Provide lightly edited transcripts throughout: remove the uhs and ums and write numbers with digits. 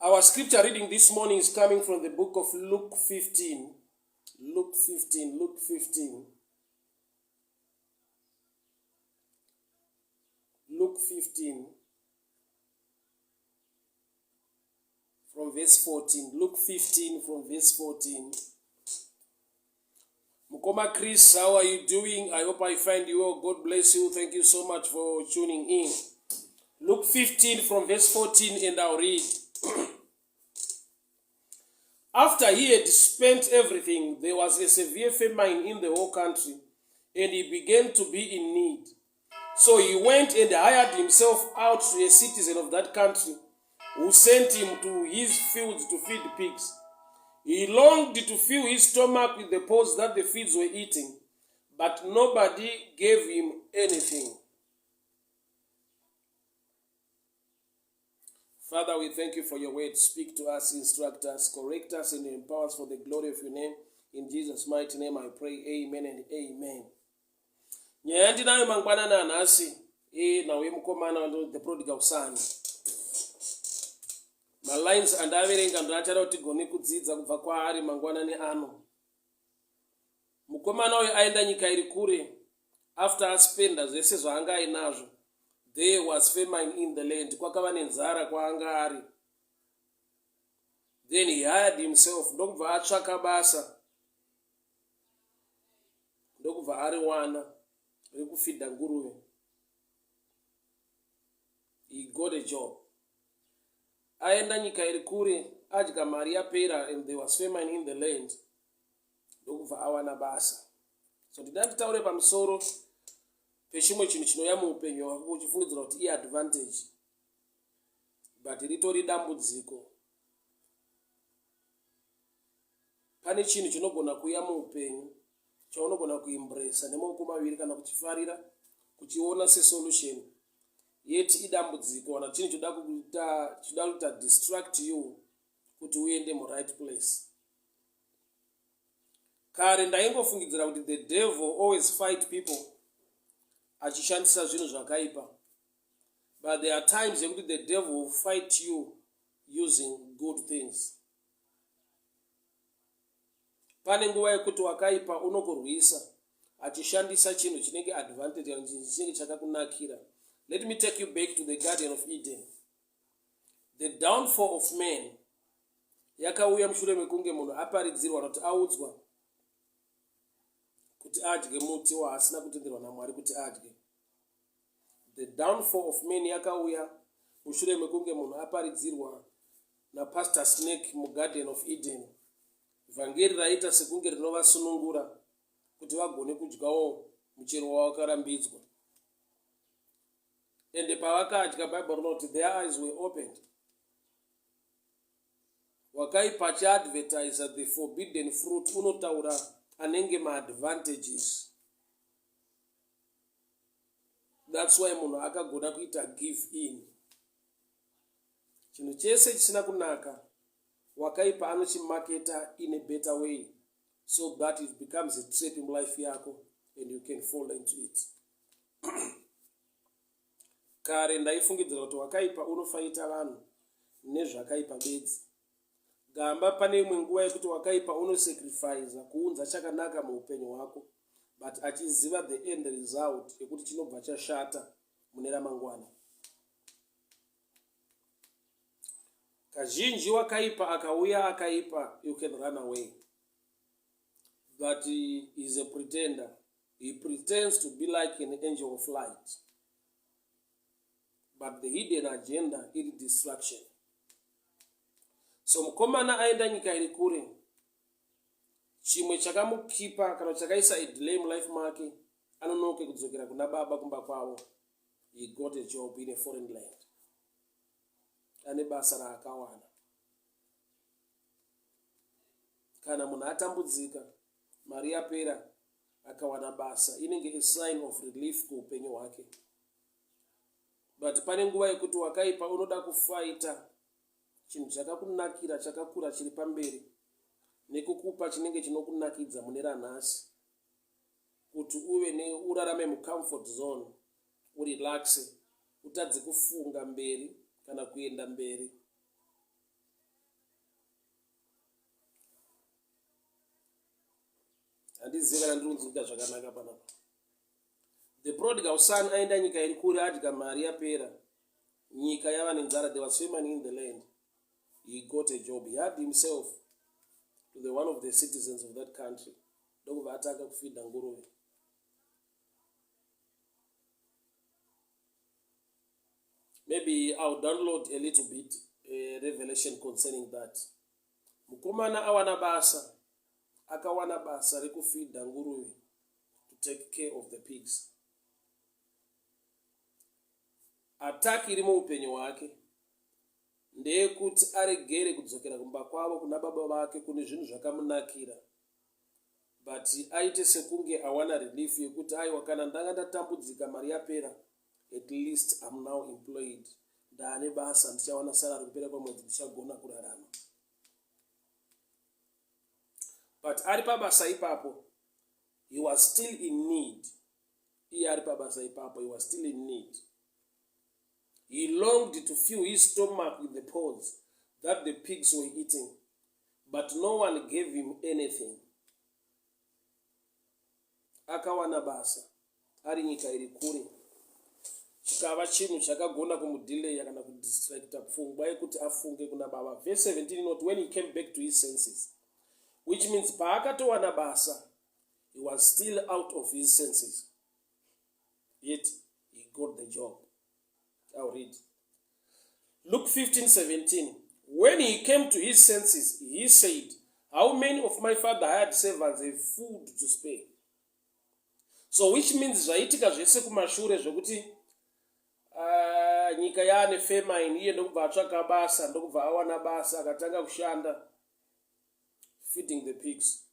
Our scripture reading this morning is coming from the book of Luke 15. Luke 15. Luke 15 from verse 14. Luke 15 from verse 14. Mukoma Chris, how are you doing? I hope I find you well. God bless you. Thank you so much for tuning in. Luke 15 from verse 14, and I'll read. After he had spent everything, there was a severe famine in the whole country, and he began to be in need. So he went and hired himself out to a citizen of that country, who sent him to his fields to feed pigs. He longed to fill his stomach with the pods that the pigs were eating, but nobody gave him anything. Father, we thank you for your word. Speak to us, instruct us, correct us, and empower us for the glory of your name. In Jesus' mighty name I pray, amen and amen. Nyaya ndinayo mangwanana nasi nawe mukomana the prodigal son. Malines andaverenga ndoachada kuti gone kudzidza kubva kwaari mangwanani ano. Mukomana uyu aenda nyika iri kure. After aspenda zvese zvaanga ainazvo, there was famine in the land. Kwakava nenzara kwaanga ari. Then he hired himself. Ndokubva atsvaka basa. Ndokubva ari wana rekufidha nguruve. He got a job. Aenda nyika iri kure, adya mari yapera, and there was famine in the land. Ndokubva awana basa. So nditaure pamusoro pechimwe chinhu chinouya muupenyu hwako uchifungidzira kuti advantage, but ritori dambudziko. Pane chinhu chinogona kuuya muupenyu chaunogona kuimbresa nemaoko maviri kana kuchifarira kuchiona sesolution, yet idambudziko kana chinhu choda kuita distract you kuti uende muright place. Kare ndaingofungidzira kuti the devil always fight people achishandisa zvinhu zvakaipa, but there are times yekuti the devil will fight you using good things. Pane nguva yekuti wakaipa unokurwisa achishandisa chinhu chinenge advantage kana chinenge chakakunakira. Let me take you back to the Garden of Eden. The downfall of man yakauya mushure mekunge munhu aparidzirwa kuti audzwa kuti adye muti waasina kutenderwa naMwari kuti adye. The downfall of man yakauya mushure mekunge munhu aparidzirwa naPastor Snake muGarden of Eden. Vhangeri raita sekunge rinovasunungura kuti vagone kudyawo muchero wawakarambidzwa. And pavakadya, Bible wrote their eyes were opened. Wakaipa achiadvertise the forbidden fruit unotaura anenge maadvantages. That's why munhu akagona kuita give in. Chinhu chese chisina kunaka, wakaipa anochimaketa in a better way, so that it becomes a trap in life yako and you can fall into it. Kare ndaifungidzira kuti wakaipa unofaita vanhu nezvakaipa bedzi. Gamba pane imwe nguva yekuti wakaipa unosacrifice kuunza chakanaka muupenyu hwako, but achiziva the end result yekuti chinobva chashata mune ramangwana. Kazhinji wakaipa akauya akaipa, you can run away. But he is a pretender. He pretends to be like an angel of light. But the hidden agenda is distraction. So mukomana aenda nyika iri kure. Chimwe chakamukipa kana chakaisa delay life make, anonoke kudzokera kuna baba kumba kwavo. He got a job in a foreign land. Ane basa raakawana. Kana munhu atambudzika, mari yapera, akawana basa, inenge a sign of relief kuupenyu hwake. But pane nguva yekuti wakaipa unoda kufaita chinhu chakakunakira chakakura chiri pamberi nekukupa chinenge chinokunakidza mune ranhasi, kuti urarame mucomfort zone, urelaxe, utadze kufunga mberi kana kuenda mberi. handizivi kana ndirikunzwika zvakanaka panapa. The prodigal son aenda nyika iri kure, adya mari yapera, nyika yava nenzara. There was famine in the land. He got a job. He had himself to the one of the citizens of that country. Ndokubva atanga kufidha nguruve. Maybe I'll download a little bit revelation concerning that. Mukomana awana basa, akawana basa rekufidha nguruve, to take care of the pigs. Attack iri muupenyu hwake ndeyekuti aregere kudzokera kumba kwavo kuna baba vake kune zvinhu zvakamunakira, but aite sekunge awana relief yekuti aiwa, kana ndanga ndatambudzika mari yapera, at least I'm now employed, ndaane basa, ndichawana salary kupera kwamwedzi, ndichagona kurarama. But ari pabasa ipapo, he was still in need. Iye ari pabasa ipapo, he was still in need. He longed to fill his stomach with the pods that the pigs were eating, but no one gave him anything. Akawana basa, ari nyika iri kure, chikava chinhu chakagona kumudelaya kana kudistracta pfungwa yekuti afunge kuna baba. Verse 17 note, when he came back to his senses, which means paakatowana basa, he was still out of his senses, yet he got the job. I'll read. Luke 15:17. When he came to his senses, he said, how many of my father hired servants have food to spare? So which means zvaitika zvese kumashure zvokuti nyika yaane famine, iye ndokubva atsvaka basa, ndokubva awana basa, akatanga kushanda feeding the pigs.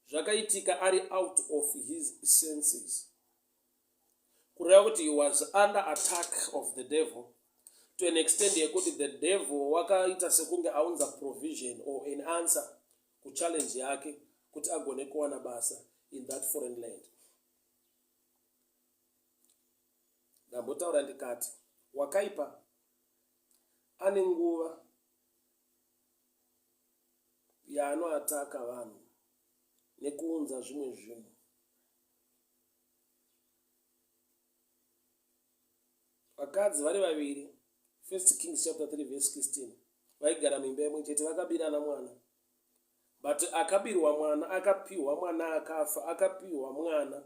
Zvakaitika ari out of his senses. Kureva kuti he was under attack of the devil to an extent yekuti the devil wakaita sekunge aunza provision or an answer kuchallenge yake kuti agone kuwana basa in that foreign land. Ndambotaura ndikati wakaipa ane nguva yaanoataka vanhu nekuunza zvimwe zvinhu. Vakadzi vari vaviri, 1 Kings chapter 3 verse 16, vaigara mimba imwe chete, vakabirana mwana, but akabirwa mwana, akapiwa mwana, akafa, akapiwa mwana.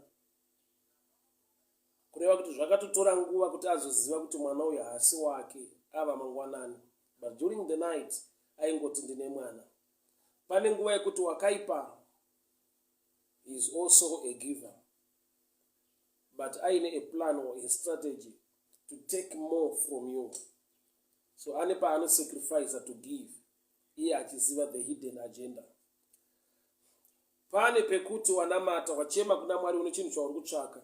Kureva kuti zvakatotora nguva kuti azoziva kuti mwana uyu haasi wake ava mangwanani, but during the night aingoti ndine mwana. Pane nguva yekuti wakaipa is also a giver, but aine a plan or a strategy to take more from you. So ane paano sacrifice to give, iye achiziva the hidden agenda. Pane pekuti wanamata wachema kuna Mwari une chinhu chauri kutsvaka,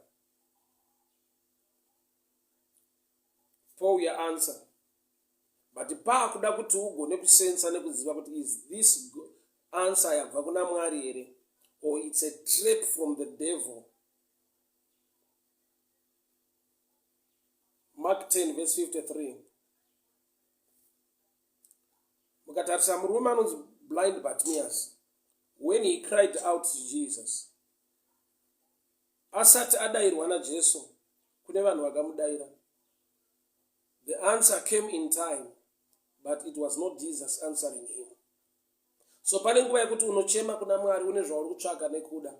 pouya answer, but paakuda kuti ugone kusensa nekuziva kuti is this answer yabva kuna Mwari here, or it's a trap from the devil. Mark 10 verse 53. Mukatarisa murume anonzi blind Bartimaeus, when he cried out to Jesus, asati adairwa naJesu kune vanhu vakamudaira, the answer came in time, but it was not Jesus answering him. So pane nguva yekuti unochema kuna Mwari une zvauri kutsvaka nekuda,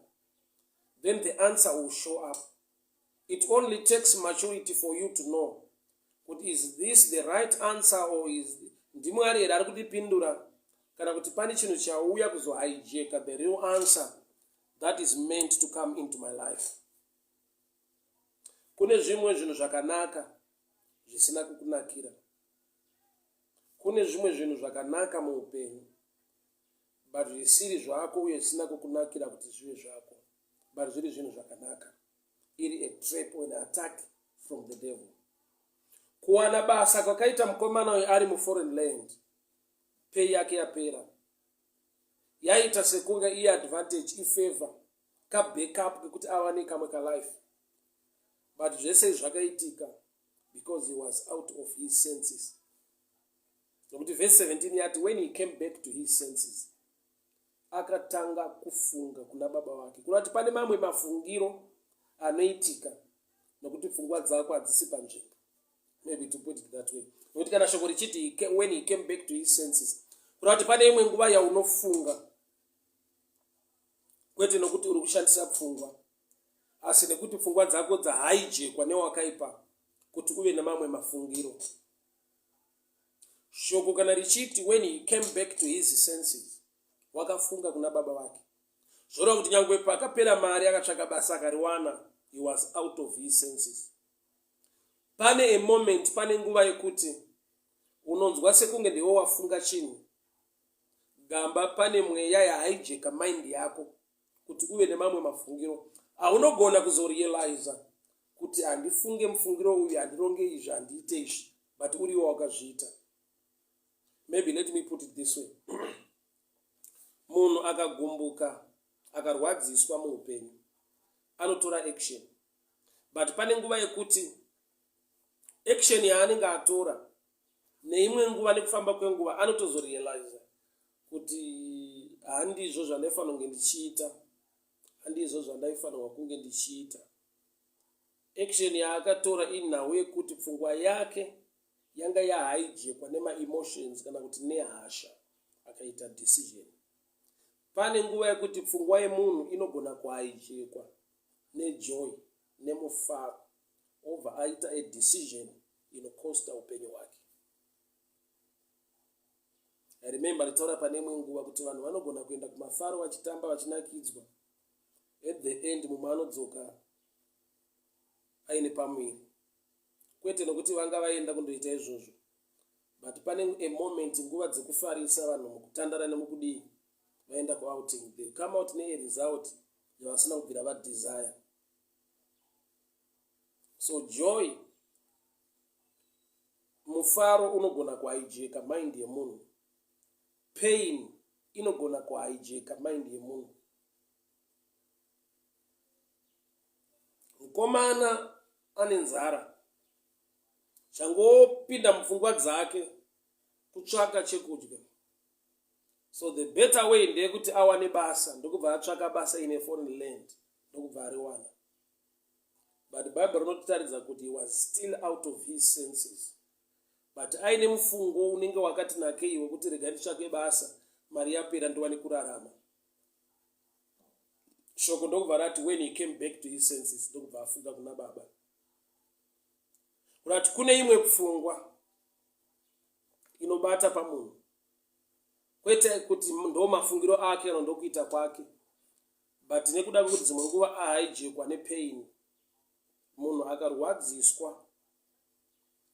then the answer will show up. It only takes maturity for you to know, is this the right answer, or is ndimwari here ari kutipindura, kana kuti pane chinhu chauya kuzohijeka the real answer that is meant to come into my life. Kune zvimwe zvinhu zvakanaka zvisina kukunakira. Kune zvimwe zvinhu zvakanaka muupenyu, but zvisiri zvako uye zvisina kukunakira kuti zvive zvako, but zviri zvinhu zvakanaka. Iri a trap or an attack from the devil. Kuwana basa kwakaita mukomana uyu ari muforeign land, pay yake yapera, yaita sekunga iye advantage, ifavor, ka backup kekuti awane kamwe ka life, but zvese zvakaitika because he was out of his senses. Nokuti verse 17 yati when he came back to his senses, akatanga kufunga kuna baba wake. Kunati pane mamwe mafungiro anoitika nokuti pfungwa dzako hadzisi panzvimbo. Maybe to put it that way. Nokuti kana shoko richiti when he came back to his senses, kunati pane imwe nguva yaunofunga, kwete nokuti uri kushandisa pfungwa, asi nekuti pfungwa dzako dzahaijekwa newakaipa kuti uve nemamwe mafungiro. Shoko kana richiti when he came back to his senses, wakafunga kuna baba wake, zvoreva kuti nyangwe pakapera mari akatsvaka basa akariwana, he was out of his senses. Pane a moment, pane nguva yekuti unonzwa sekunge ndiwe wafunga chinhu, gamba pane mweya yahaijeka mind yako kuti uve nemamwe mafungiro. Haunogona kuzorealiza kuti handifunge mufungiro uyu, handironge izvi, handiite izvi, but uriwo wakazviita. Maybe let me put it this way. Munhu akagumbuka, akarwadziswa muupenyu, anotora action. But pane nguva yekuti action yaanenge atora, neimwe nguva nekufamba kwenguva, anotozorealiza kuti handizvo zvandaifanira kunge ndichiita, handizvo zvandaifanirwa kunge ndichiita. Action yaakatora inhau yekuti pfungwa yake yanga yahaijekwa nema-emotions kana kuti nehasha, akaita decision. Pane nguva yekuti pfungwa yemunhu inogona kuhaijekwa nejoy, nemufaro, obva aita a decision inokosta upenyu hwake. I remember nditaura pane imwe nguva kuti vanhu vanogona kuenda kumafaro vachitamba vachinakidzwa, at the end mumwe anodzoka aine pamwiri, kwete nokuti vanga vaenda kundoita izvozvo, but pane a moment, nguva dzekufarisa vanhu mukutandara nemukudii, vaenda kuouting, they come out neresult yavasina kubvira vadesire. So joy, mufaro unogona kuhaijeka mind yemunhu, pain inogona kuhaijeka mind yemunhu. Mukomana ane nzara, changopinda mupfungwa dzake kutsvaka chekudya. So the better way ndeyekuti awane basa, ndokubva atsvaka basa in a foreign land, ndokubva ariwana. But the Bible inotaridza kuti he was still out of his senses. But aine mufungo unenge wakati nakei wekuti rega nditsvake basa, mari yapera ndiwane kurarama. Shoko ndokubva rati when he came back to his senses, ndokubva afunga kuna baba. Kurati kune imwe pfungwa inobata pamunhu, kwete kuti ndo mafungiro ake kana ndokuita kwake, but nekuda kwekuti dzimwe nguva ahaijekwa nepain, munhu akarwadziswa,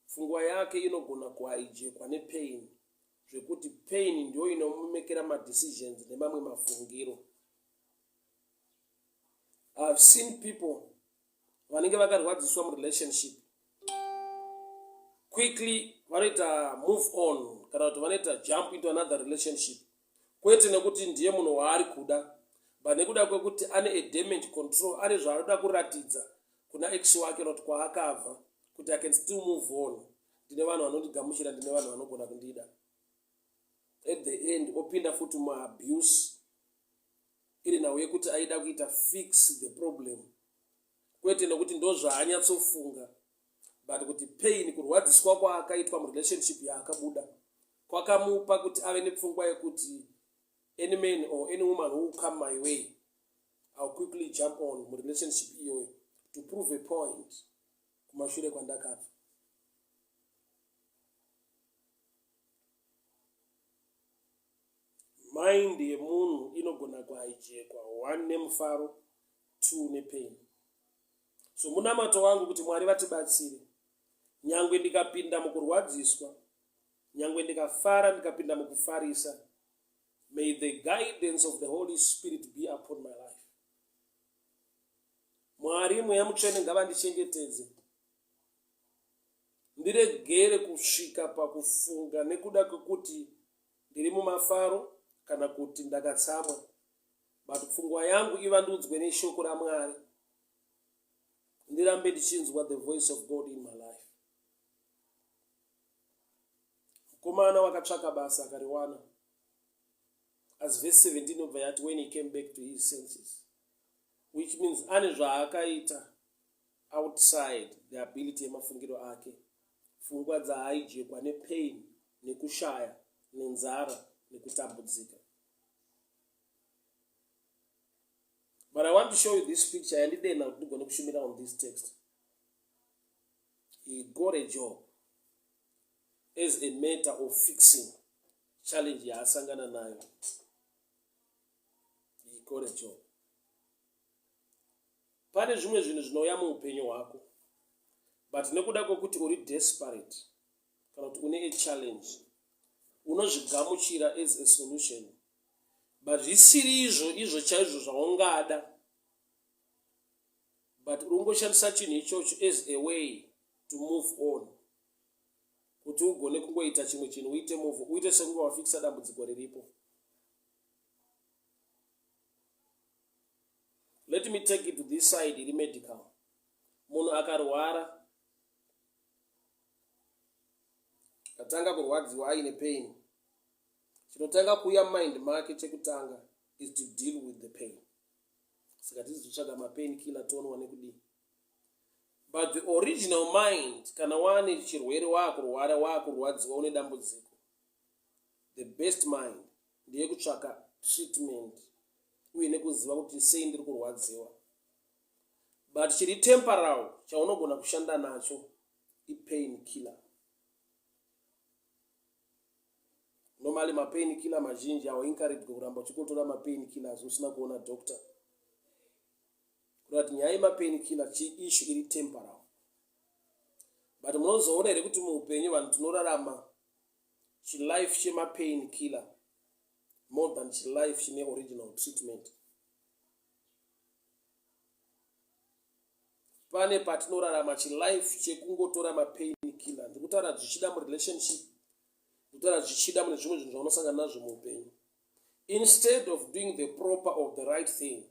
pfungwa yake inogona kuhaijekwa nepain, zvekuti pain ndio inomumekera madecisions nemamwe mafungiro. I've seen people vanenge vakarwadziswa murelationship, quickly vanoita move on, kana kuti vanoita jump into another relationship, kwete nekuti ndiye munhu waari kuda, but nekuda kwekuti ane a damage control, ane zvaanoda kuratidza kuna ex wake not kwaakabva, kuti I can still move on, ndine vanhu vanondigamuchira, ndine vanhu vanogona kundida. At the end opinda futi muabuse, iri nhau yekuti aida kuita fix the problem, kwete nekuti ndo zvaanyatsofunga, but kuti pain, kurwadziswa kwaakaitwa murelationship yaakabuda, kwakamupa kuti ave nepfungwa yekuti any man or any woman who will come my way, I'll quickly jump on murelationship iyoyo to prove a point kumashure kwandakabva. Mind yemunhu inogona kuhaijekwa, 1 nemufaro, 2 nepain. So munamato wangu kuti Mwari vatibatsire, nyangwe ndikapinda mukurwadziswa, nyangwe ndikafara, ndikapinda mukufarisa, may the guidance of the Holy Spirit be upon my life. Mwari mweya mutsvene ngavandichengetedze, ndiregere kusvika pakufunga nekuda kwekuti ndiri mumafaro kana kuti ndakatsamwa, but pfungwa yangu ivandudzwe neshoko raMwari, ndirambe ndichinzwa the voice of God in my life. Mukomana wakatsvaka basa akariwana, as verse 17 of that, when he came back to his senses, which means ane zvaakaita outside the ability yemafungiro ake, pfungwa dzaaijekwa nepain, nekushaya, nenzara, nekutambudzika. But I want to show you this picture, and then I'm going to show you on this text. He got a job as a matter of fixing challenge yaasangana nayo. He got a job. Pane zvimwe zvinhu zvinouya muupenyu hwako, but nekuda kwokuti uri desperate kana kuti une a challenge, unozvigamuchira as a solution, but zvisiri izvo chaizvo zvaungada, but urongoshandisa chinhu ichocho as a way to move on, kuti ugone kungoita chimwe chinhu uite move, uite sekunge wafikisa dambudziko riripo. Let me take it to this side, iri medical. Munhu akarwara, atanga kurwadziwa aine pain, chinotanga kuuya mind make chekutanga is to deal with the pain. Saka tizotsvaga mapain killer tonwa nekudii. But the original mind, kana wane chirwere wakurwara wakurwadziwa une dambudziko, the best mind ndeye kutsvaka treatment uye nekuziva kuti sei ndiri kurwadziwa. But chiri temporal chaunogona kushanda nacho ipain killer. Normally mapain killer mazhinji hawaencourage kuramba uchikotora mapain killers usina kuona doctor. Kuti nyaya yemapain killer issue iri temporal. But munozoona here kuti muupenyu vanhu tinorarama chilife chemapain killer more than chilife chine original treatment. Pane patinorarama chilife chekungotora mapain killer, ndikutaura zvichida murelationship, ndikutaura zvichida mune zvimwe zvinhu zvaunosangana nazvo muupenyu, instead of doing the proper of the right thing.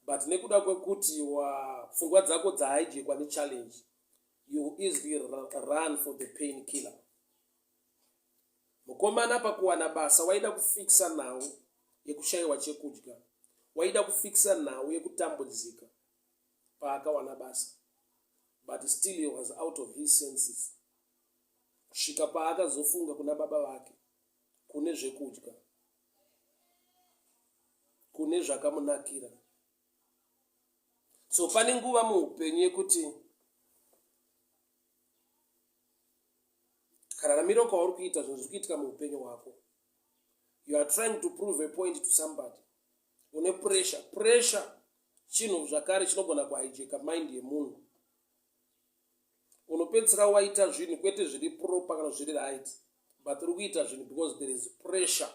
But nekuda kwekuti pfungwa dzako dzahaijekwa nechallenge, you easily run for the pain killer. Mukomana pakuwana basa waida kufikisa nhau yekushayiwa chekudya, waida kufikisa nhau yekutambudzika paakawana basa, but still he was out of his senses. Kusvika paakazofunga kuna baba vake kune zvekudya, kune zvakamunakira. So pane nguva muupenyu yekuti kararamiro kwauri kuita zvinhu zviri kuitika muupenyu hwako, you are trying to prove a point to somebody, une pressure chinhu zvakare chinogona kuhaijeka mind yemunhu. Unopedzisira waita zvinhu kwete zviri proper kana zviri right, but uri kuita zvinhu because there is pressure.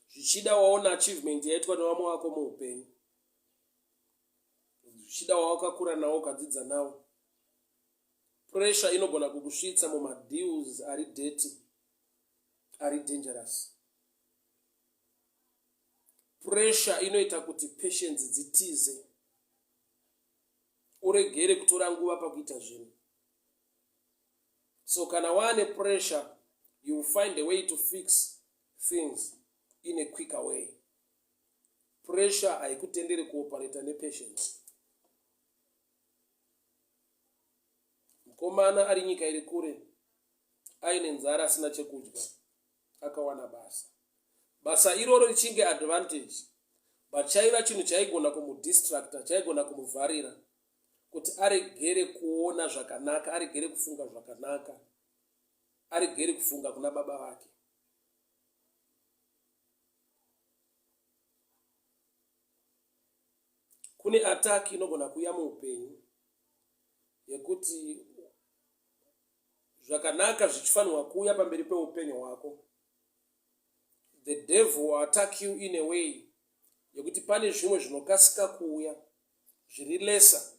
Zvichida waona achievement yaitwa nevamwe wako muupenyu, zvichida wawakakura nawo ukadzidza nawo, pressure inogona kukusvitsa mumadeals ari dirty, ari dangerous. Pressure inoita kuti patience dzitize, uregere kutora nguva pakuita zvinhu. So kana wane pressure, you will find a way to fix things in a quicker way. Pressure haikutenderi kuoperate nepatience. Mukomana ari nyika iri kure, aine nzara asina chekudya, akawana basa. Basa iroro richinge advantage, but chaiva chinhu chaigona kumudistracta, chaigona kumuvharira, kuti aregere kuona zvakanaka, aregere kufunga zvakanaka, aregere kufunga kuna baba vake. Kune attack inogona kuuya muupenyu yekuti zvakanaka zvichifanirwa kuuya pamberi peupenyu hwako, the devil will attack you in a way yekuti pane zvimwe zvinokasika kuuya zviri lesa,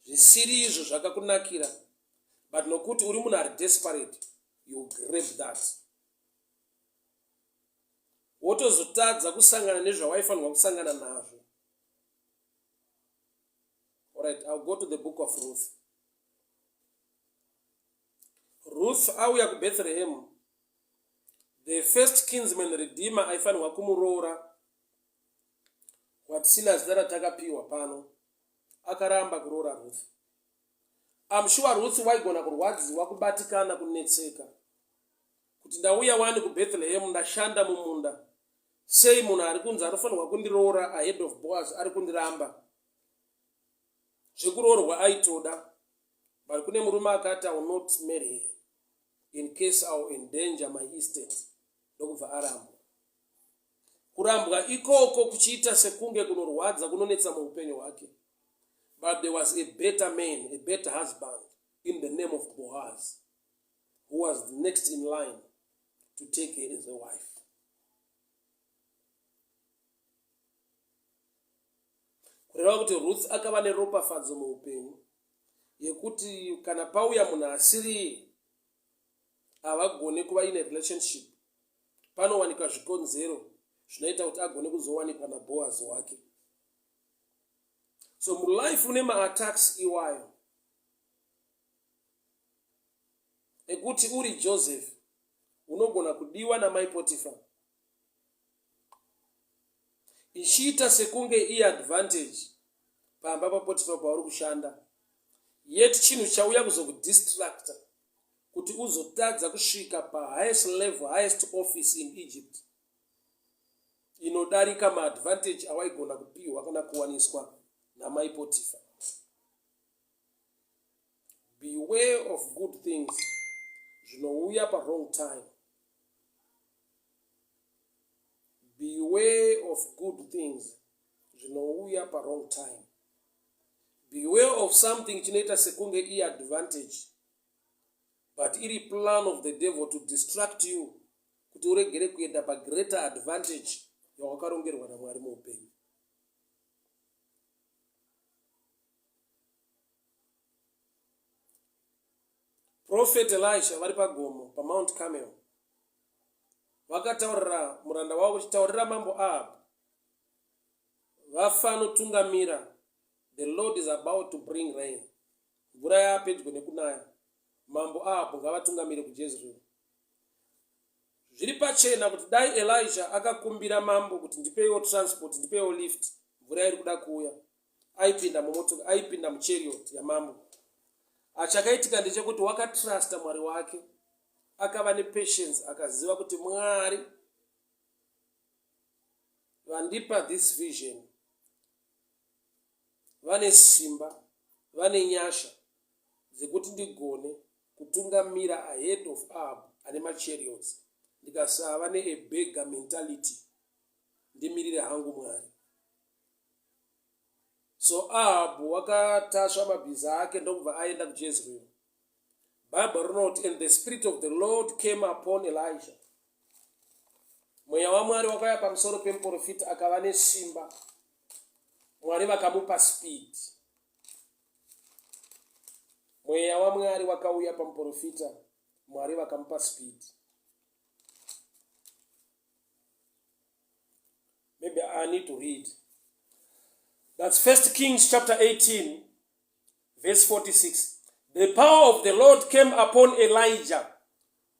zvisiri izvo zvakakunakira, but nokuti uri munhu ari desperate, you grab that. Wotozotadza kusangana nezvawaifanirwa kusangana nazvo. Alright, I'll go to the book of Ruth. Ruth auya kuBethlehem, the first kinsman redeemer aifanirwa kumuroora, watisina zita ratakapiwa pano, akaramba kuroora Ruth. I'm sure Ruth waigona kurwadziwa, kubatikana, kunetseka, kuti ndauya wani kuBethlehem, ndashanda mumunda, sei munhu ari kunzi anofanirwa kundiroora ahead of Boaz ari kundiramba. Zvekuroorwa aitoda, but kune murume akati I will not marry her in case I will endanger my estate. Ndokubva arambwa. Kurambwa ikoko kuchiita sekunge kunorwadza, kunonetsa muupenyu hwake. But there was a better man, a better husband in the name of Boaz, who was next in line to take her as a wife. Kureva kuti Ruth akava neropafadzo muupenyu yekuti kana pauya munhu asiri havagone kuva ine relationship, panowanikwa zvikonzero zvinoita kuti agone kuzowanikwa naBoaz wake. So mulife une ma-attacks iwayo ekuti uri Joseph unogona kudiwa namai Potiphar, ichiita sekunge i-advantage pamba paPotiphar pauri kushanda, yet chinhu chauya kuzokudistracta kuti uzotadza kusvika pahighest level, highest office in Egypt, inodarika ma-advantage awaigona kupiwa kana kuwaniswa namai Potiphar. Beware of good things zvinouya pa wrong time. Beware of good things zvinouya pa wrong time. Beware of something chinoita sekunge i-advantage, but iri plan of the devil to distract you kuti uregere kuenda pa greater advantage yawakarongerwa naMwari muupenyu. Prophet Elisha vari pagomo paMount Carmel vakataurira muranda wavo uchitaurira mambo Ahab, vafanotungamira, the Lord is about to bring rain, mvura yapedyo nekunaya, mambo Ahab ngavatungamire kuJezreeli. Zviri pachena kuti dai Elisha akakumbira mambo kuti ndipeiwo transport, ndipeiwo lift, mvura iri kuda kuuya, aipinda muchariot yamambo. Achakaitika ndechekuti wakatrusta Mwari wake, akava nepatience, akaziva kuti Mwari vandipa this vision vane simba, vane nyasha dzekuti ndigone kutungamira ahead of Ahab ane machariots, ndikasava ne beggar mentality, ndimirire hangu Mwari. So Ahab wakatasva mabhiza ake ndokubva aenda kuJezreeli. Bible wrote, and the spirit of the Lord came upon Elijah. Mweya waMwari wakauya pamusoro pemuprofita, akava nesimba. Mwari vakamupa speed. Mweya waMwari wakauya pamuprofita, Mwari vakamupa speed. Maybe I need to read. That's 1 Kings chapter 18, verse 46. The power of the Lord came upon Elijah.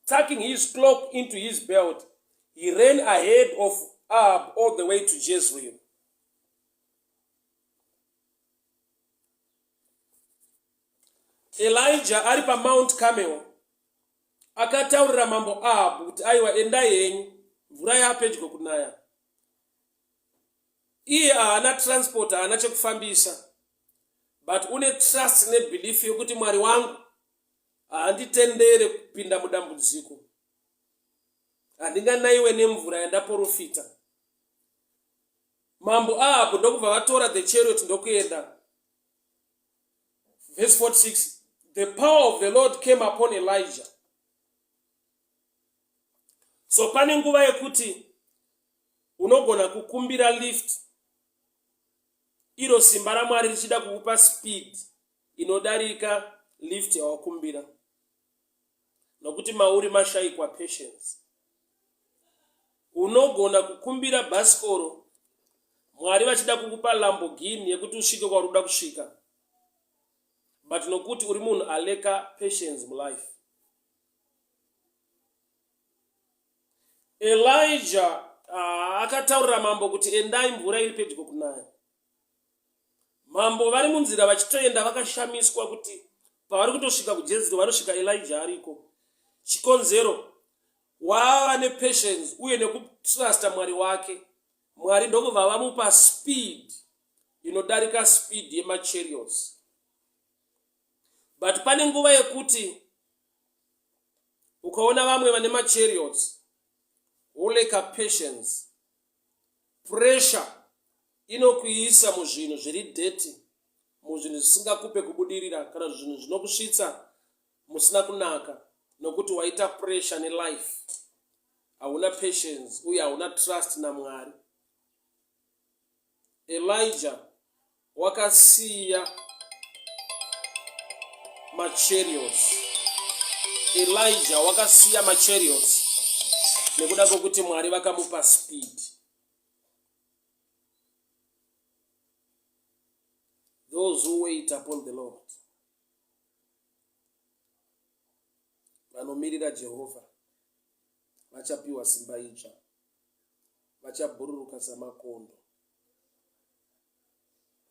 Tucking his cloak into his belt, he ran ahead of Ahab all the way to Jezreel. Elijah ari pa Mount Carmel akataurira mambo Ahab kuti aiwa endai henyu, mvura yapedyo kunaya. Iye haana transport, haana chekufambisa, but une trust ne belief yokuti Mwari wangu handitendere kupinda mudambudziko, handinganaiwe nemvura yandaprofita. Mambo Ahab ndokubva vatora the chariot ndokuenda. Verse 46, the power of the Lord came upon Elijah. So pane nguva yekuti unogona kukumbira lift, iro simba raMwari richida kukupa speed inodarika lift yawakumbira, nokuti mauri mashayikwa patience. Unogona kukumbira bhasikoro, Mwari vachida kukupa Lamborghini yekuti usvike kwaruda kusvika, but nokuti uri munhu aleka patience mulife. Elijah akataurira mambo kuti endai mvura iri pedyo kunaya. Mambo vari munzira vachitoenda vakashamiswa kuti pavari kutosvika kuJezreeri vanosvika Elijah ariko. Chikonzero wava nepatience uye nekutrasta Mwari wake. Mwari ndokubva vamupa speed inodarika speed yemachariots. But pane nguva yekuti ukaona vamwe vane machariots woleka patience, pressure inokuisa muzvinhu zviri dirty, muzvinhu zvisingakupe kubudirira kana zvinhu zvinokusvitsa musina kunaka, nokuti waita pressure nelife. Hauna patience uye hauna trust naMwari. Elijah wakasiya machariots. Elijah wakasiya machariots nekuda kwokuti Mwari vakamupa speed. Those who wait upon the Lord, vanomirira Jehovha, vachapiwa simba idzva, vachabhururuka samakondo.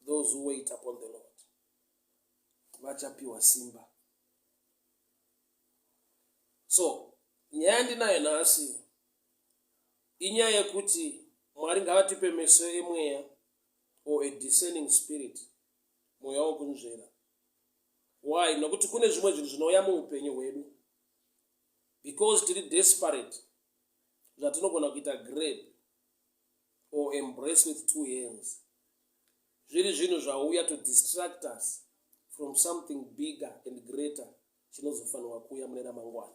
Those who wait upon the Lord, vachapiwa simba. So, nyaya yandinayo nhasi inyaya yekuti Mwari ngavatipe meso emweya, or a discerning spirit, mweya wokunzvera. Why? Nokuti kune zvimwe zvinhu zvinouya muupenyu hwedu because tiri desperate zvatinogona kuita grab or embrace with two hands. Zviri zvinhu zvauya to distract us from something bigger and greater chinozofanirwa kuuya mune ramangwana.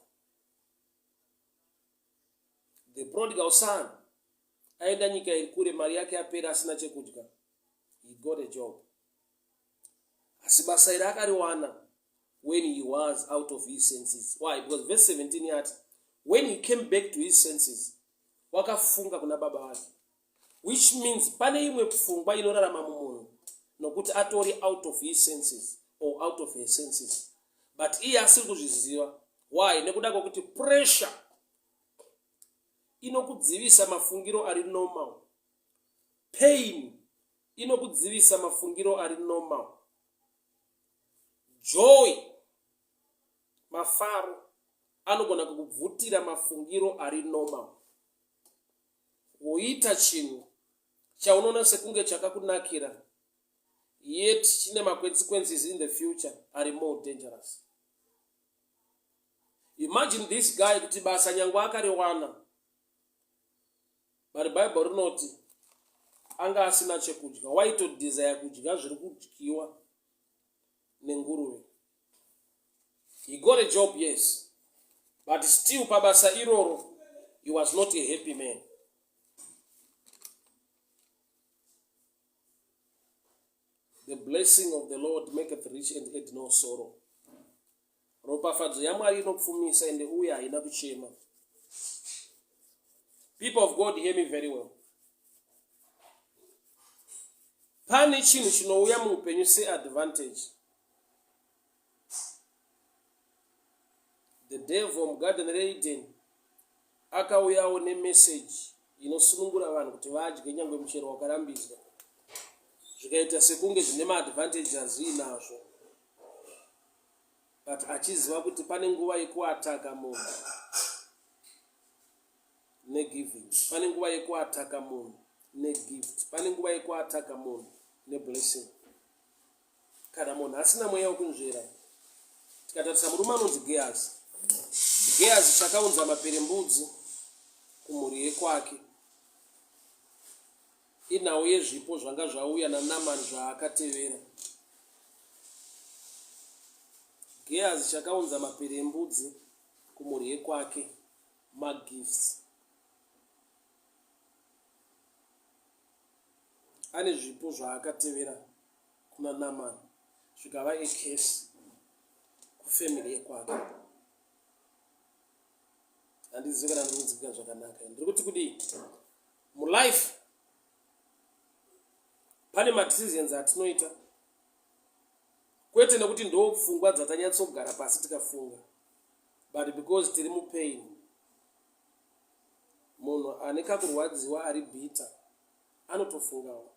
The prodigal son aenda nyika iri kure, mari yake yapera asina chekudya. He got a job. Asi basa iri akariwana when he was out of his senses. Why? Because verse 17 yati, when he came back to his senses, wakafunga kuna baba wake. Which means pane imwe pfungwa inorarama mumunhu nokuti atori out of his senses or out of her senses. But iye asiri kuzviziva. Why? Nekuda kwokuti pressure inokudzivisa mafungiro ari normal. Pain inokudzivisa mafungiro ari normal. Joy, mafaro, anogona kukubvutira mafungiro ari normal. Uita chinhu chaunoona sekunge chakakunakira, yet chine consequences in the future are more dangerous. Imagine this guy kuti basa nyangwa akariwana, but Bible rinoti anga asina chekudya. Waito desire kudya zviri kudyiwa nenguruve. He got a job, yes, but still pabasa iroro he was not a happy man. The blessing of the Lord maketh rich and add no sorrow. Ropafadzo yaMwari inopfumisa ende uye haina kuchema. People of God, hear me very well. Pane chinhu chinouya muupenyu seadvantage. The devil mugarden reEden akauyawo nemessage inosunungura vanhu kuti vadye nyangwe muchero wakarambidzwa, zvikaita sekunge zvine maadvantages inazvo, but achiziva kuti pane nguva yekuataka munhu negiving, pane nguva yekuataka munhu negift, pane nguva yekuataka munhu neblessing. Kana munhu asina mweya wokunzvera, tikatarisa murume anonzi Gehazi. Gehazi chakaunza maperembudzi kumhuri yekwake, inhau yezvipo zvanga zvauya naNamani zvaakatevera. Gehazi chakaunza maperembudzi kumhuri yekwake, magifts. Ane zvipo zvaakatevera kuna Namani zvikava ekesi kufamily yekwake. Handizivi kana ndinoziva zvakanaka. Ndiri kuti kudii? Mulife pane madecisions atinoita, kwete nekuti ndo pfungwa dzatanyatsogara pasi tikafunga, but because tiri mupain. Munhu munhu ane kakurwadziwa ari bhita anotofungawo,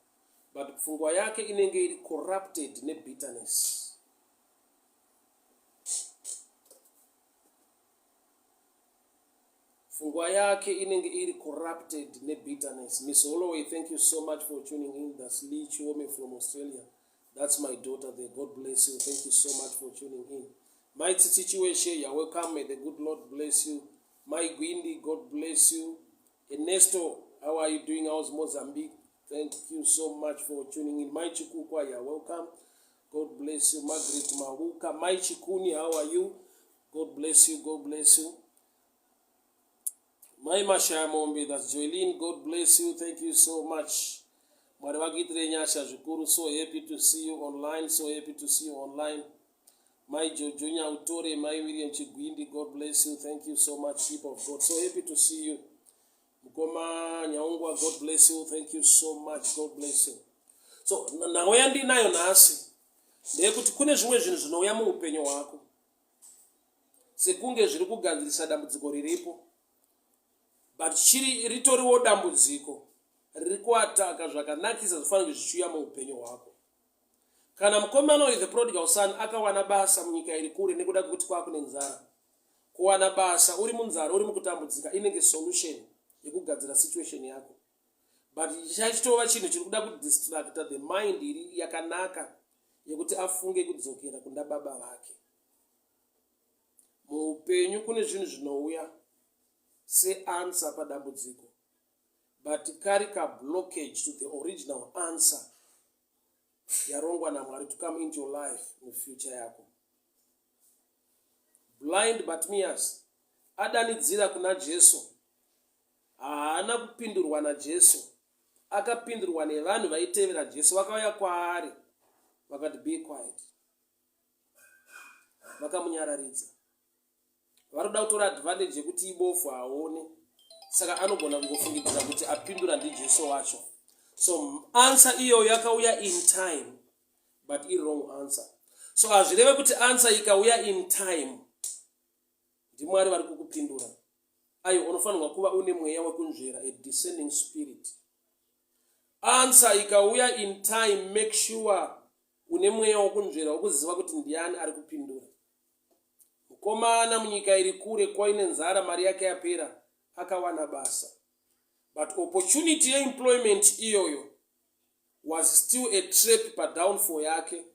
but pfungwa yake inenge iri corrupted nebitterness. Pfungwa yake inenge iri corrupted nebitterness. Miss Holloway, thank you so much for tuning in. That's Lee Chiwome from Australia. That's my daughter there. God bless you. Thank you so much for tuning in. My Titichiweshe, you're welcome. May the good Lord bless you. My Gwindi, God bless you. Ernesto, how are you doing? How's Mozambique? Thank you so much for tuning in. My Chikukwa, you're welcome. God bless you. Margaret Mahuka. My Chikuni, how are you? God bless you. God bless you. My Masha Mombi, that's Joelene. God bless you. Thank you so much. So happy to see you online. So happy to see you online. My Jojonya Utore, my William Chigwindi, God bless you. Thank you so much, people of God. So happy to see you. Mukoma Nyaungwa, God bless you. Thank you so much. God bless you. So, nawe ndinayo nasi. Ndekuti kune zvimwe zvinhu zvinouya muupenyu hwako. Sekunge zviri kugadzirisa dambudziko riripo. But ritoriwo dambudziko riri kuataka zvakanakisa zvifanira zvichiuya muupenyu hwako. Kana mukomana uyu the prodigal son akawana basa munyika iri kure nekuda kwekuti kwakune nzara, kuwana basa uri munzara uri mukutambudzika inenge solution yekugadzira situation yako. But chachitova chinhu chiri kuda kudistracta the mind iri yakanaka yekuti afunge kudzokera kunda baba vake. Muupenyu kune zvinhu zvinouya seanswer padambudziko, but kari ka blockage to the original answer yarongwa naMwari to come into your life mufuture yako. Blind Bartimaeus adanidzira kuna Jesu, haana kupindurwa naJesu, akapindurwa nevanhu vaitevera Jesu. Vakauya kwaari vakati be quiet, vakamunyararidza. Varoda kutora advantage yekuti ibofu aone, saka anogona kungofungidzira kuti apindura ndiJesu wacho. So answer iyo yakauya in time, but iri wrong answer. So hazvireve kuti answer ikauya in time ndiMwari vari kukupindura. Ayo unofanirwa kuva une mweya wekunzvera, a descending spirit. Answer ikauya in time, make sure une mweya wekunzvera wekuziva kuti ndiani ari kupindura. Mukomana munyika iri kure kwaine nzara, mari yake yapera, akawana basa. But opportunity employment iyoyo was still a trap pa downfall yake.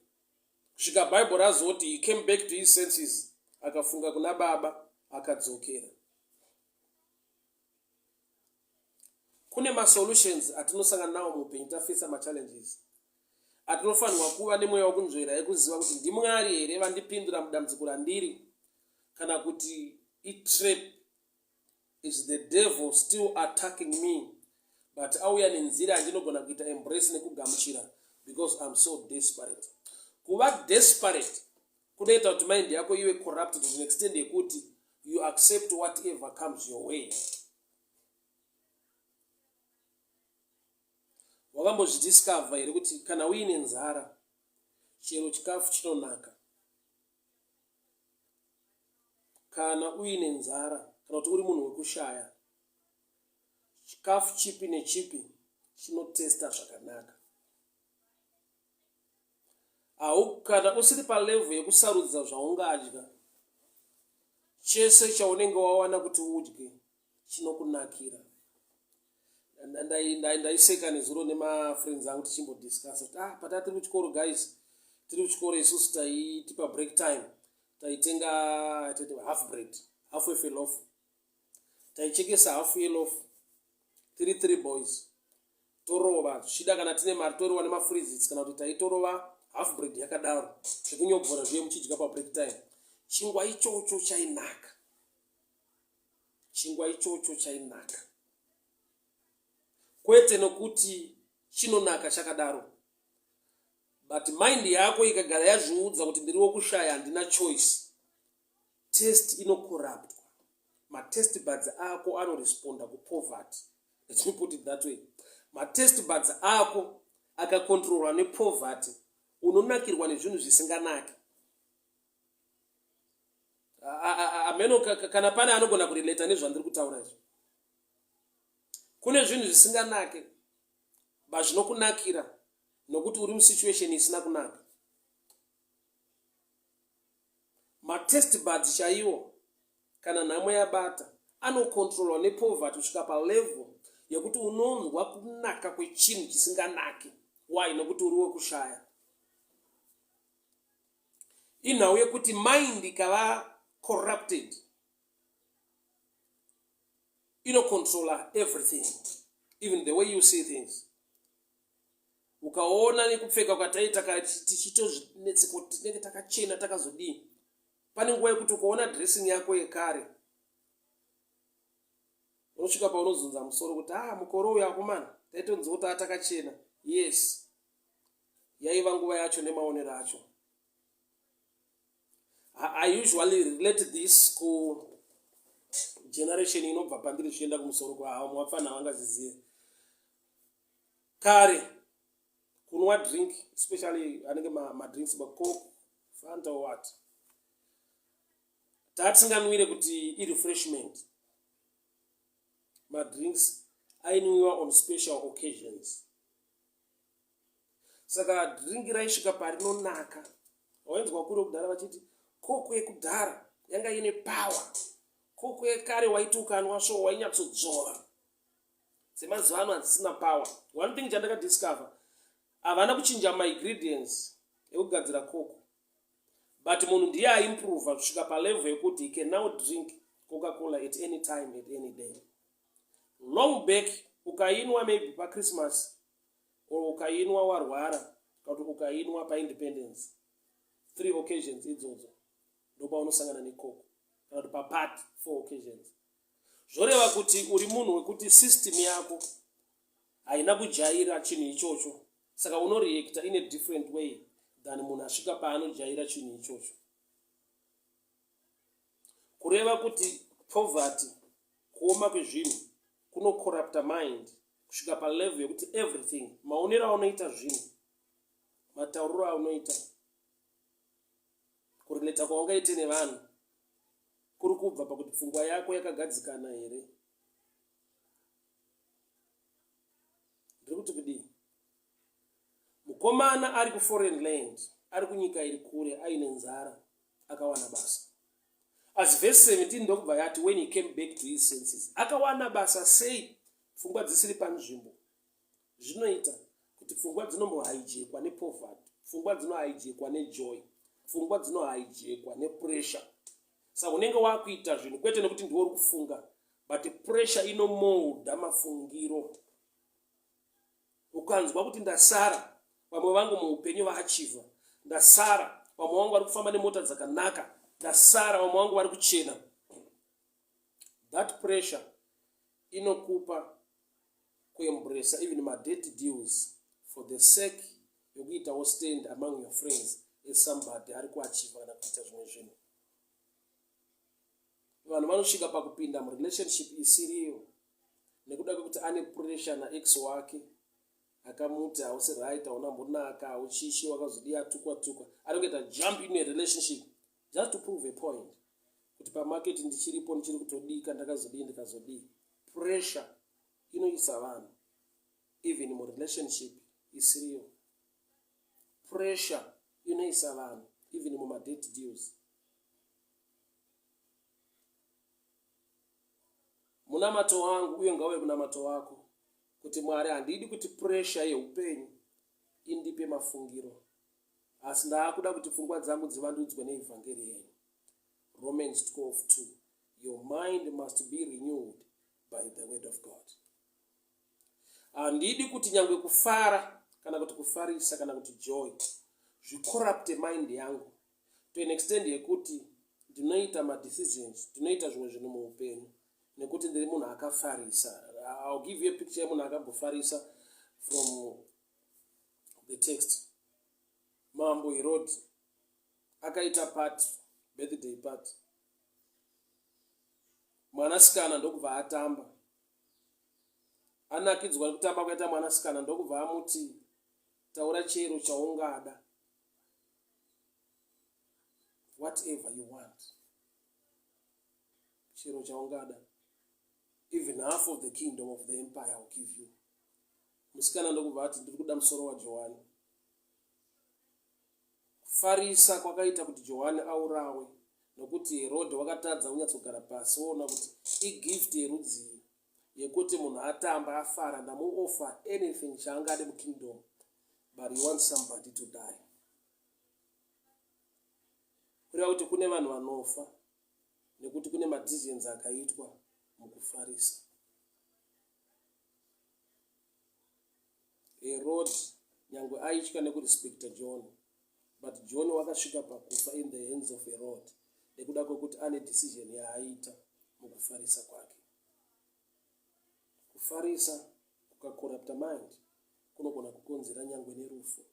Kusvika Bible razoti he came back to his senses, akafunga kuna baba, akadzokera. Kune ma-solutions atinosangana nawo muupenyu tafesa ma-challenges. Atinofanirwa kuva nemweya wekunzvera yekuziva kuti ndiMwari here vandipindura mudambudziko randiri, kana kuti itrap is the devil still attacking me, but auya nenzira andinogona kuita embrace nekugamuchira because I'm so desperate. Kuva desperate kunoita kuti mind yako iwe corrupted to the extent yekuti you accept whatever comes your way. Wakambozvidiscover here kuti kana uine nzara, chero chikafu chinonaka. Kana uine nzara, kana kuti uri munhu wekushaya, chikafu chipi nechipi chinotesta zvakanaka. Kana usiri palevel yekusarudza zvaungadya, chese chaunenge wawana kuti udye chinokunakira. Ndaiseka nezuro nemafriends angu tichimbodiscuss kuti patati tiri kuchikoro guys, tiri kuchikoro isusu taitipa break time, taitenga half bread, half a loaf, taichekesa half a loaf, 3 boys, torova tuchida kana tine mari torova nemafreezes, kana kuti taitorova half bread yakadaro zvekunyobvora zviye muchidya pa break time. Chingwa ichocho chainaka, chingwa ichocho chainaka, kwete nokuti chinonaka chakadaro, but mind yako ikagara yazviudza kuti ndiri wokushaya, handina choice, test inocorruptwa. Ma-test buds ako anoresponda kupoverty. Let me put it that way. Ma-test buds ako akakontrolwa nepoverty, unonakirwa nezvinhu zvisinganaki. Ameno kana pane anogona kurelata nezvandiri kutaura izvo. Kune zvinhu zvisinganake zvinokunakira nokuti uri musituation isina kunaka. Matest buds chaiwo kana nhamo yabata anokontrolwa nepoverty kusvika palevel yekuti unonzwa kunaka kwechinhu chisinganaki. Why? Nokuti uri wekushaya. Inhau yekuti mind ikava corrupted inocontrola everything, even the way you see things. Ukaona nekupfeka kwataita tichitozvinetseko tinenge takachena takazodii. Pane nguva yekuti ukaona dressing yako yekare unosvika paunozunza musoro kuti mukore uyu akomana taitonzwa kuti atakachena. Yes, yaiva nguva yacho nemaonero acho. I usually relate this ku generation inobva pandiri zvichienda kumusoro kwavo mwafana vangazizive. Kare kunwa drink, especially anenge madrinks Coke, Fanta or what, tatinganwire kuti irefreshment. Madrinks ainwiwa on special occasions. Saka drink raisvika parinonaka. Wainzwa kure kudhara vachiti Coke yekudhara yanga ine power. Coke yekare waiti ukanwa so wainyatsodzora. Semazuva ano hadzisina power. One thing chandakadiscover, havana kuchinja ingredients ekugadzira Coke, but munhu ndiye aimprove kusvika palevel yekuti he can now drink Coca-Cola at any time, at any day. Long back ukainwa maybe pa Christmas or ukainwa warwara kana ukainwa pa Independence, 3 occasions idzodzo ndoba unosangana neCoke, kana pa party 4 occasions. Zvoreva kuti uri munhu wekuti system yako haina kujaira chinhu ichocho, saka unoreacta in a different way than munhu asvika paanojaira chinhu ichocho. Kureva kuti poverty, kuoma kwezvinhu kunocorrupta mind kusvika palevel yekuti everything, maonero aunoita zvinhu, matauriro aunoita, kurelata kwaungaite nevanhu kuri kubva pakuti pfungwa yako yakagadzikana here. Ndiri kuti kudii? Mukomana ari kuforeign land, ari kunyika iri kure, aine nzara, akawana basa. As verse 17 ndokubva yati when he came back to his senses, akawana basa sei pfungwa dzisiri panzvimbo. Zvinoita kuti pfungwa dzinombohaijekwa nepoverty, pfungwa dzinohaijekwa nejoy, pfungwa dzinohaijekwa nepressure. Saka unenge wakuita zvinhu kwete nekuti ndiwo uri kufunga, but pressure inomolda mafungiro. Ukanzwa kuti ndasara, vamwe vangu muupenyu vaachiva, ndasara, vamwe vangu vari kufamba nemota dzakanaka, ndasara, vamwe vangu vari kuchena. That pressure inokupa kuembrace even my dirty deals for the sake yokuitawo stand among your friends as somebody ari kuachiva kana kuita zvimwe zvinhu. Vanhu vanosvika pakupinda murelationship isiriyo nekuda kwekuti ane pressure naex wake, akamuti hausi right, hauna mbonaka, hauchishi, wakazodii atukwa. Anongeta jump in a relationship just to prove a point. Kuti pamarket ndichiripo, ndichiri kutodika, ndakazodii. Pressure inoisa vanhu even mu relationship isiriyo. Pressure inoisa vanhu even mu date deals. Munamato wangu uye ngauye kunamato wako kuti Mwari handidi kuti pressure yehupenyu indipe mafungiro, asi ndaakuda kuti pfungwa dzangu dzivandudzwe neevhangeri yenyu. Romans 12:2. Your mind must be renewed by the word of God. Handidi kuti nyangwe kufara kana kuti kufarisa kana kuti joy zvicorrupte mind yangu to an extent yekuti ndinoita madecisions, ndinoita zvimwe zvinhu muupenyu nekuti ndiri munhu akafarisa. I'll give you a picture munhu akambofarisa from the text. Mambo Herod akaita party, birthday party. Mwanasikana ndokubva atamba. Anakidzwa kutamba kwaita mwanasikana ndokubva amuti taura chero chaungada. Whatever you want. Chero chaungada. even half of the kingdom of the empire I'll give you. Musikana ndokubva ati ndiri kuda musoro waJohani. Kufarisa kwakaita kuti Johani aurawe, nokuti Herodhi wakatadza kunyatsogara pasi oona kuti igift yerudzi yekuti munhu atamba afara ndamuoffer anything chaangade mukingdom, but he wants somebody to die. Kureva kuti kune vanhu vanofa nekuti kune madecisions akaitwa mukufarisa. Herodhi nyangwe aitya nekurespecta John, but John wakasvika pakufa in the hands of Herod nekuda kwekuti ane decision yaaita mukufarisa kwake. Kufarisa kukakorrupta mind kunogona kukonzera nyangwe nerufu.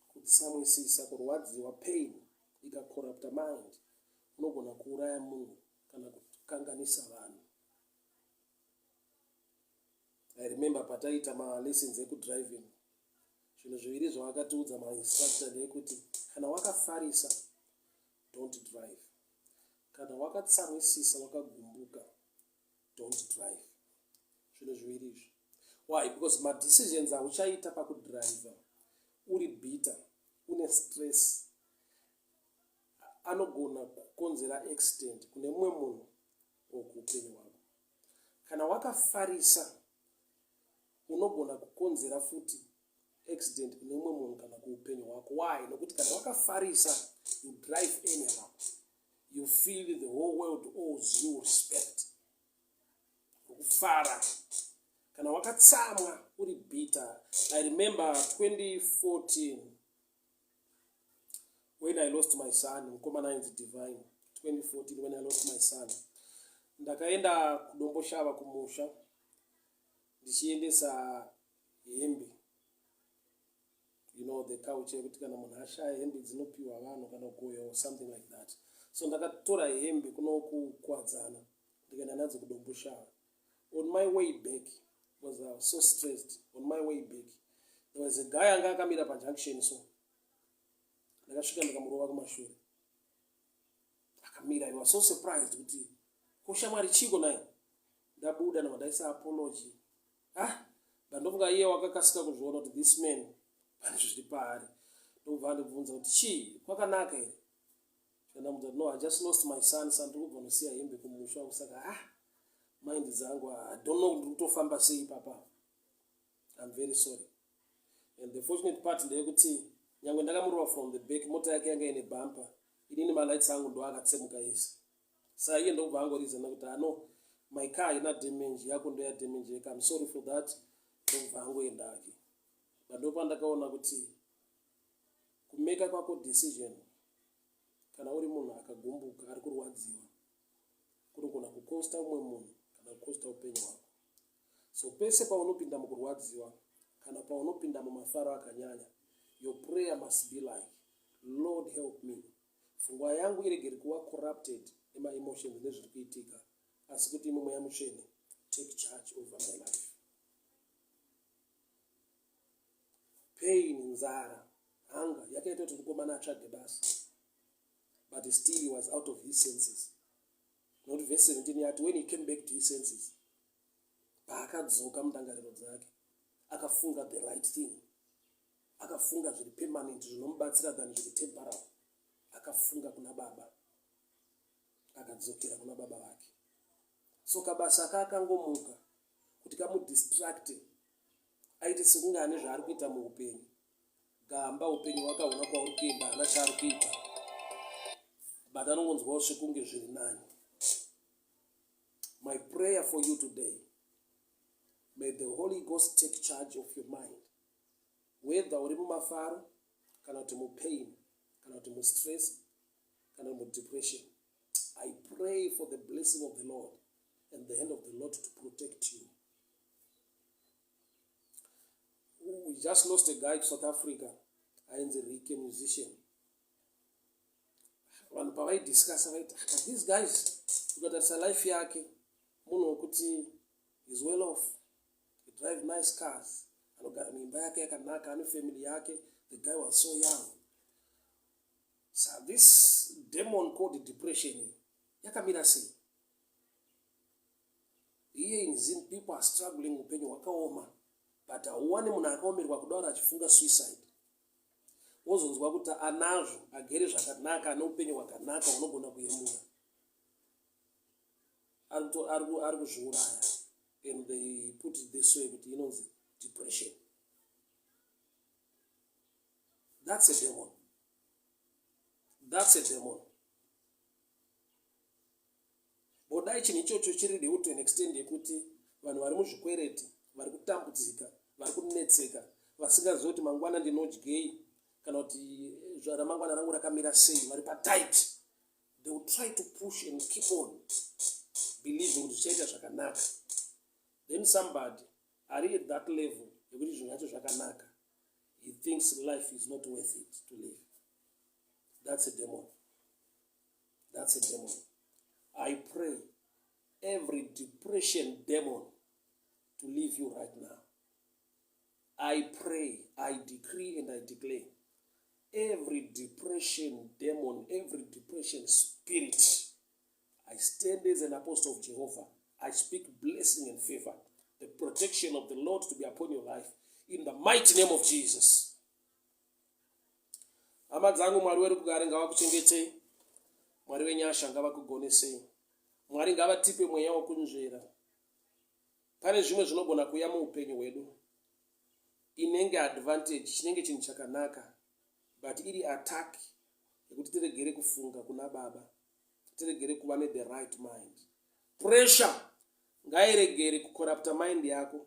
Kutsamwisisa, kurwadziwa, pain ikakorrupta mind kunogona kuuraya munhu kana kukanganisa vanhu. I remember pataita malessons ekudriving, zvinhu zviviri zvavakatiudza mainstructor ndeyekuti kana wakafarisa don't drive, kana wakatsamwisisa wakagumbuka don't drive. Zvinhu zviviri izvi. Why? Because madecisions auchaita pakudriva uri bitter, une stress, anogona kukonzera accident kune mumwe munhu okuupenyu hwako. Kana wakafarisa unogona kukonzera futi accident kune mumwe munhu kana kuupenyu hwako. Why? Nokuti kana wakafarisa you drive anyhow, you feel the whole world owes you respect. Kufara. Kana wakatsamwa uri bitter. I remember 2014 when I lost my son, mukomana inzi Divine. 2014 when I lost my son, ndakaenda kudomboshava kumusha ndichiendesa hembe, you know, the couch yekuti kana munhu ashaya hembe dzinopiwa vanhu kana goyo or something like that. So ndakatora hembe kuno kukwadzana ndikaenda nadzo kudomboshava. On my way back, was so stressed. On my way back, there was a guy anga akamira pajunction, so ndakasvika ndikamurova kumashure. Akamira, I was so surprised kuti kushamwari chiko naye. Ndabuda ndaisa apology. Ndofunga iye wakakasika kuzviona kuti this man pane zviri paari. Ndobva ndibvunza kuti chii, kwakanaka here? Ndamudza no, I just lost my son, sandikubva nosiya hembe kumusha kusaka mind zangu I don't know kutofamba sei papa. I'm very sorry. And the fortunate part ndeyekuti nyangwe ndakamurova from the back, mota yake yanga ine bumper, inini malights angu ndo akatsemuka yese. Saka iye ndobva angorizana kuti no, my car ina damage, yako ndo ya damage yeka, I'm sorry for that. Ndobva angoenda hake. But ndopa ndakaona kuti kumeka kwako decision kana uri munhu akagumbuka ari kurwadziwa kunogona kukosta umwe munhu kana kukosta upenyu hwako. So pese paunopinda mukurwadziwa kana paunopinda mumafaro akanyanya, your prayer must be like, Lord help me. Pfungwa yangu iregere kuva corrupted nemaemotions nezviri kuitika, asi kuti imwe mweya mutsvene take charge over my life. Pain, nzara, hunger yakaita kuti mukomana atsvage basa, but still he was out of his senses. Not verse 17 yati, when he came back to his senses, paakadzoka mundangariro dzake akafunga the right thing, akafunga zviri permanent zvinomubatsira than zviri temporal, akafunga kuna baba, akadzokera kuna baba vake. So kabasa kakangomuka kuti kamudistracte aite sekunge ane zvaari kuita muupenyu, gamba upenyu wakaona kwauri kuenda hana chaari kuita, but anongonzwawo sekunge zviri nani. My prayer for you today, may the Holy Ghost take charge of your mind. Whether uri mumafaro, kana kuti mupain, kana kuti mustress, kana mudepression, I pray for the blessing of the Lord and the hand of the Lord to protect you. We just lost a guy to South Africa, he's a Ricky musician. Vanhu pavaidiscussa vaiti, these guys, ukatarisa life yake, munhu wekuti is well off, he drive nice cars, anogara muimba yake yakanaka, ane family yake, the guy was so young. So this demon called depression yakamira sei? here in Zim, people are struggling upenyu wakaoma, but hauwane munhu akaomerwa kudaura achifunga suicide. Wozonzwa kuti anazvo agere zvakanaka, ane upenyu hwakanaka unogona kuyemura. Ari kuzviuraya, and they put it this way kuti inonzi depression. That's a demon. That's a demon. Bodai chini chocho chiri to an extent yekuti vanhu vari muzvikwereti, vari kutambudzika, vari kunetseka, vasingazoti mangwana ndinodyei kana kuti ramangwana rangu rakamira sei, vari patight. They will try to push and keep on believing kuti zvichaita zvakanaka. Then somebody ari at that level yekuti zvinhu zvacho zvakanaka, he thinks life is not worth it to live. That's a demon. That's a demon. I pray every depression demon to leave you right now. I pray, I decree and I declare, every depression demon, every depression spirit, I stand as an apostle of Jehovah. I speak blessing and favor, the protection of the Lord to be upon your life, in the mighty name of Jesus. Hama dzangu, Mwari wedu kugare ngavakuchengetei, Mwari wenyasha ngavakugonesei, Mwari ngavatipe mweya wokunzvera. Pane zvimwe zvinogona kuuya muupenyu hwedu inenge advantage, chinenge chinhu chakanaka, but iri attack yekuti tiregere kufunga kuna Baba, tiregere kuva the right mind. Pressure ngairegere kucorrupta mind yako.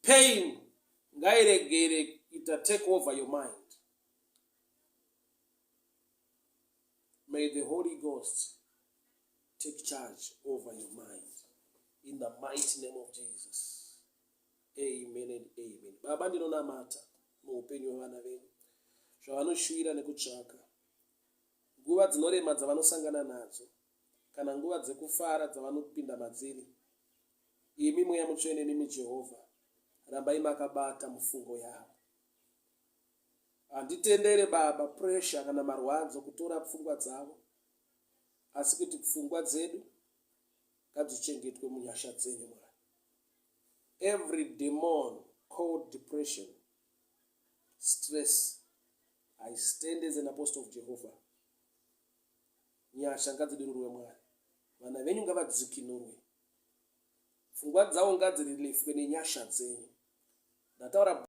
Pain ngairegere ita take over your mind. May the Holy Ghost take charge over your mind. In the mighty name of Jesus. Amen and amen. Baba ndinonamata muupenyu hwevana venyu, zvavanoshuwira nekutsvaka, nguva dzinorema dzavanosangana nadzo, kana nguva dzekufara dzavanopinda madziri. Imi mweya mutsvene, nemi Jehovha, rambai makabata mufungo yavo. Handitendere Baba pressure kana marwadzo kutora pfungwa dzavo, asi kuti pfungwa dzedu ngadzichengetwe munyasha dzenyu Mwari. Every demon called depression, stress, I stand as an apostle of Jehovah. Nyasha ngadzidururwe Mwari. Vana venyu ngavadzikinurwe. Pfungwa dzavo ngadzirilefwe nenyasha dzenyu. Ndataura